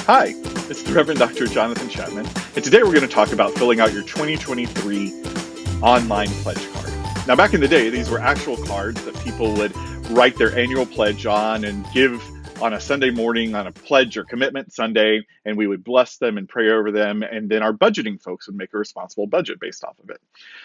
Hi, this is the Reverend Dr. Jonathan Chapman, and today we're going to talk about filling out your 2023 online pledge card. Now, back in the day, these were actual cards that people would write their annual pledge on and give on a Sunday morning on a pledge or commitment Sunday, and we would bless them and pray over them, and then our budgeting folks would make a responsible budget based off of it.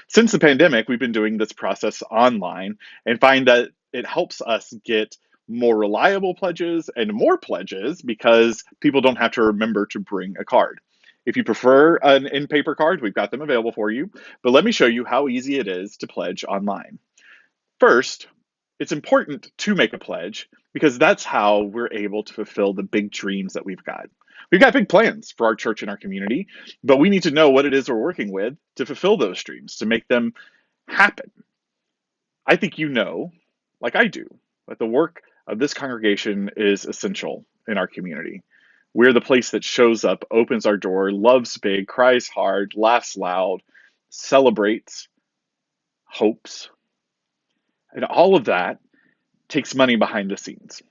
Since the pandemic, we've been doing this process online and find that it helps us get more reliable pledges and more pledges because people don't have to remember to bring a card. If you prefer an in-paper card, we've got them available for you, but let me show you how easy it is to pledge online. First, it's important to make a pledge because that's how we're able to fulfill the big dreams that we've got. We've got big plans for our church and our community, but we need to know what it is we're working with to fulfill those dreams, to make them happen. I think you know, like I do, that the work of this congregation is essential in our community. We're the place that shows up, opens our door, loves big, cries hard, laughs loud, celebrates, hopes. And all of that takes money behind the scenes.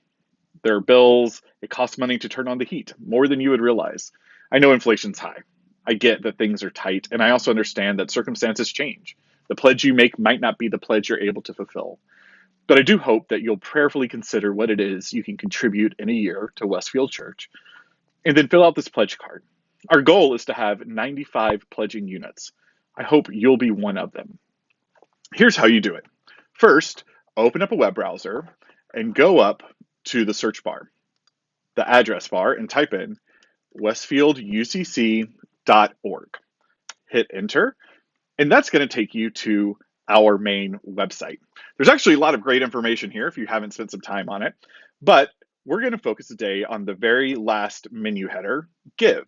There are bills, it costs money to turn on the heat, more than you would realize. I know inflation's high. I get that things are tight, and I also understand that circumstances change. The pledge you make might not be the pledge you're able to fulfill. But I do hope that you'll prayerfully consider what it is you can contribute in a year to Westfield Church, and then fill out this pledge card. Our goal is to have 95 pledging units. I hope you'll be one of them. Here's how you do it. First, open up a web browser and go up to the search bar, the address bar, and type in westfielducc.org. Hit enter, and that's going to take you to our main website. There's actually a lot of great information here if you haven't spent some time on it, but we're going to focus today on the very last menu header, Give.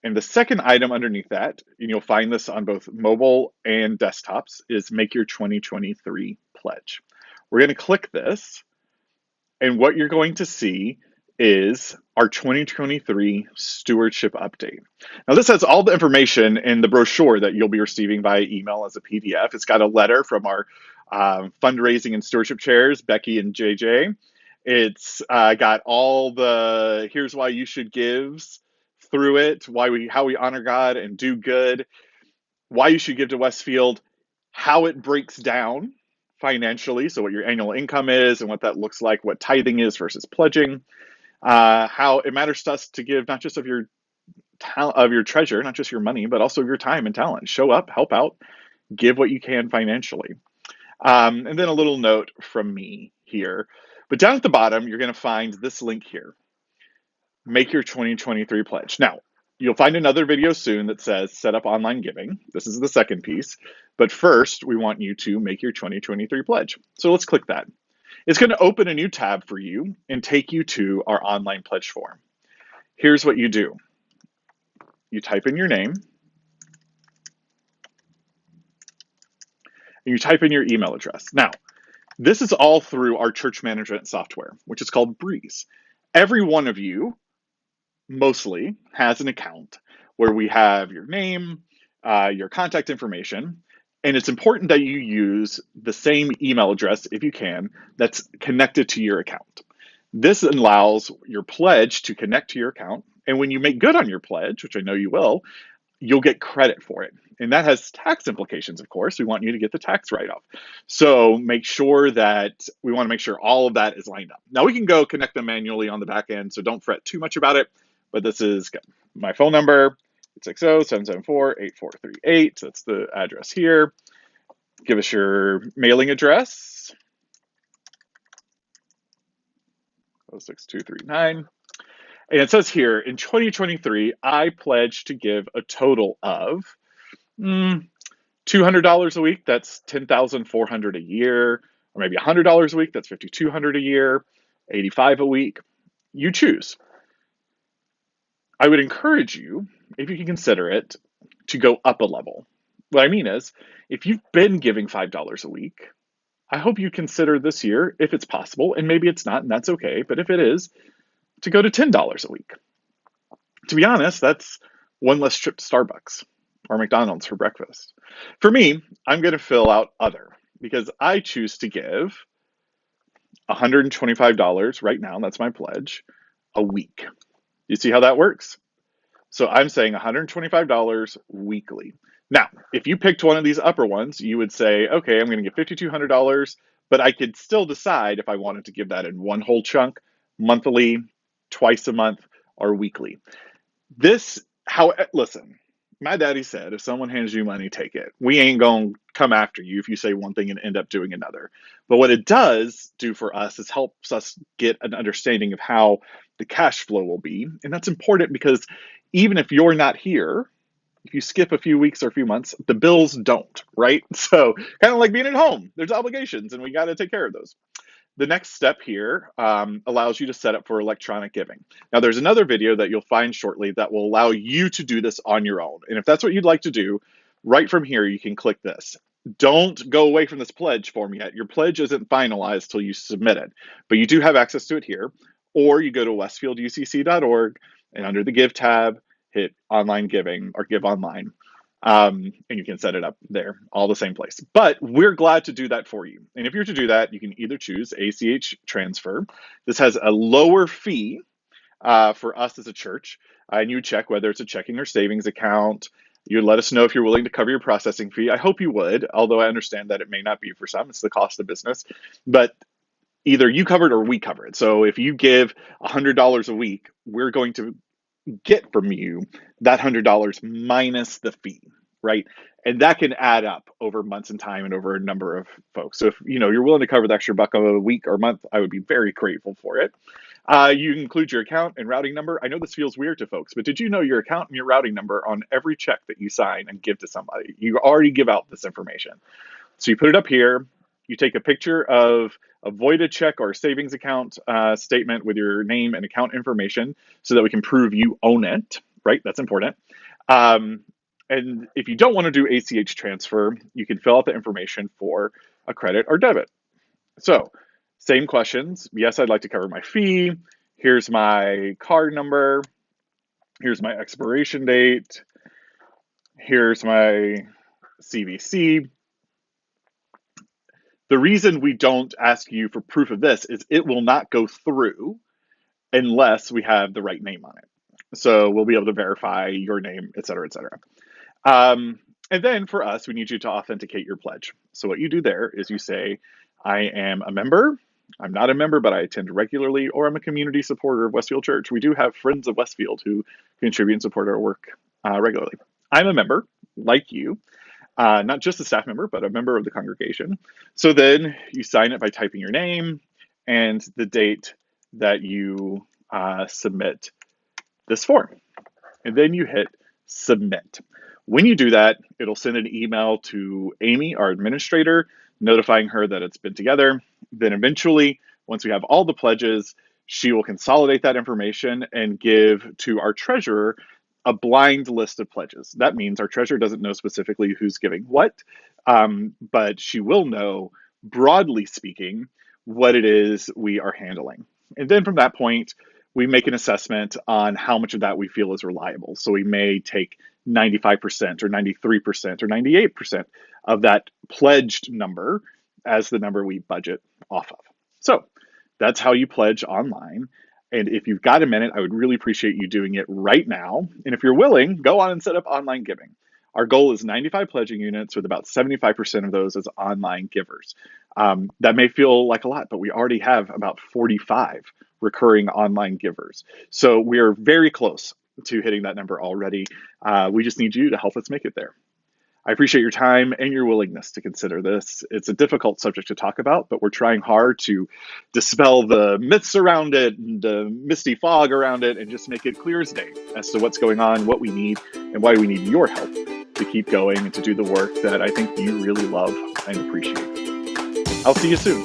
And the second item underneath that, and you'll find this on both mobile and desktops, is Make Your 2023 Pledge. We're going to click this, and what you're going to see is our 2023 Stewardship Update. Now, this has all the information in the brochure that you'll be receiving via email as a PDF. It's got a letter from our fundraising and stewardship chairs, Becky and JJ. It's got all the here's why you should gives through it, how we honor God and do good, why you should give to Westfield, how it breaks down financially, so what your annual income is and what that looks like, what tithing is versus pledging, how it matters to us to give not just of your treasure, not just your money, but also your time and talent. Show up, help out, give what you can financially. And then a little note from me here. But down at the bottom, you're going to find this link here. Make your 2023 pledge. Now, you'll find another video soon that says set up online giving. This is the second piece. But first, we want you to make your 2023 pledge. So let's click that. It's going to open a new tab for you and take you to our online pledge form. Here's what you do. You type in your name, and you type in your email address. Now, this is all through our church management software, which is called Breeze. Every one of you mostly has an account where we have your name, your contact information, and it's important that you use the same email address, if you can, that's connected to your account. This allows your pledge to connect to your account, and when you make good on your pledge, which I know you will, you'll get credit for it. And that has tax implications, of course. We want you to get the tax write-off. So we want to make sure all of that is lined up. Now we can go connect them manually on the back end, so don't fret too much about it, but this is good. My phone number, 860-774-8438. That's the address here. Give us your mailing address, 06239. And it says here, in 2023, I pledge to give a total of $200 a week. That's $10,400 a year, or maybe $100 a week. That's $5,200 a year, $85 a week. You choose. I would encourage you, if you can consider it, to go up a level. What I mean is, if you've been giving $5 a week, I hope you consider this year, if it's possible, and maybe it's not, and that's okay, but if it is, to go to $10 a week. To be honest, that's one less trip to Starbucks or McDonald's for breakfast. For me, I'm going to fill out other because I choose to give $125 right now, that's my pledge, a week. You see how that works? So I'm saying $125 weekly. Now, if you picked one of these upper ones, you would say, okay, I'm going to get $5,200, but I could still decide if I wanted to give that in one whole chunk, monthly, twice a month, or weekly. Listen, my daddy said, if someone hands you money, take it. We ain't going to come after you if you say one thing and end up doing another. But what it does do for us is helps us get an understanding of how the cash flow will be. And that's important because even if you're not here, if you skip a few weeks or a few months, the bills don't, right? So kind of like being at home, there's obligations and we got to take care of those. The next step here allows you to set up for electronic giving. Now, there's another video that you'll find shortly that will allow you to do this on your own. And if that's what you'd like to do, right from here, you can click this. Don't go away from this pledge form yet. Your pledge isn't finalized till you submit it, but you do have access to it here. Or you go to westfielducc.org and under the Give tab, hit Online Giving or Give Online. And you can set it up there, all the same place. But we're glad to do that for you. And if you're to do that, you can either choose ACH transfer. This has a lower fee for us as a church. And you check whether it's a checking or savings account. You let us know if you're willing to cover your processing fee. I hope you would, although I understand that it may not be for some. It's the cost of business. But either you cover it or we cover it. So if you give $100 a week, we're going to get from you that $100 minus the fee, right? And that can add up over months and time and over a number of folks. So if you're willing to cover the extra buck a week or month, I would be very grateful for it. You include your account and routing number. I know this feels weird to folks, but did you know your account and your routing number on every check that you sign and give to somebody? You already give out this information. So you put it up here. You take a picture of a voided check or a savings account statement with your name and account information so that we can prove you own it, right? That's important. And if you don't want to do ACH transfer, you can fill out the information for a credit or debit. So same questions. Yes, I'd like to cover my fee. Here's my card number. Here's my expiration date. Here's my CVC. The reason we don't ask you for proof of this is it will not go through unless we have the right name on it. So we'll be able to verify your name, et cetera, et cetera. And then for us, we need you to authenticate your pledge. So what you do there is you say, I am a member. I'm not a member, but I attend regularly, or I'm a community supporter of Westfield Church. We do have friends of Westfield who contribute and support our work regularly. I'm a member, like you. Not just a staff member, but a member of the congregation. So then you sign it by typing your name and the date that you submit this form. And then you hit submit. When you do that, it'll send an email to Amy, our administrator, notifying her that it's been together. Then eventually, once we have all the pledges, she will consolidate that information and give to our treasurer a blind list of pledges. That means our treasurer doesn't know specifically who's giving what, but she will know, broadly speaking, what it is we are handling. And then from that point, we make an assessment on how much of that we feel is reliable. So we may take 95% or 93% or 98% of that pledged number as the number we budget off of. So that's how you pledge online. And if you've got a minute, I would really appreciate you doing it right now. And if you're willing, go on and set up online giving. Our goal is 95 pledging units with about 75% of those as online givers. That may feel like a lot, but we already have about 45 recurring online givers. So we are very close to hitting that number already. We just need you to help us make it there. I appreciate your time and your willingness to consider this. It's a difficult subject to talk about, but we're trying hard to dispel the myths around it and the misty fog around it and just make it clear as day as to what's going on, what we need, and why we need your help to keep going and to do the work that I think you really love and appreciate. I'll see you soon.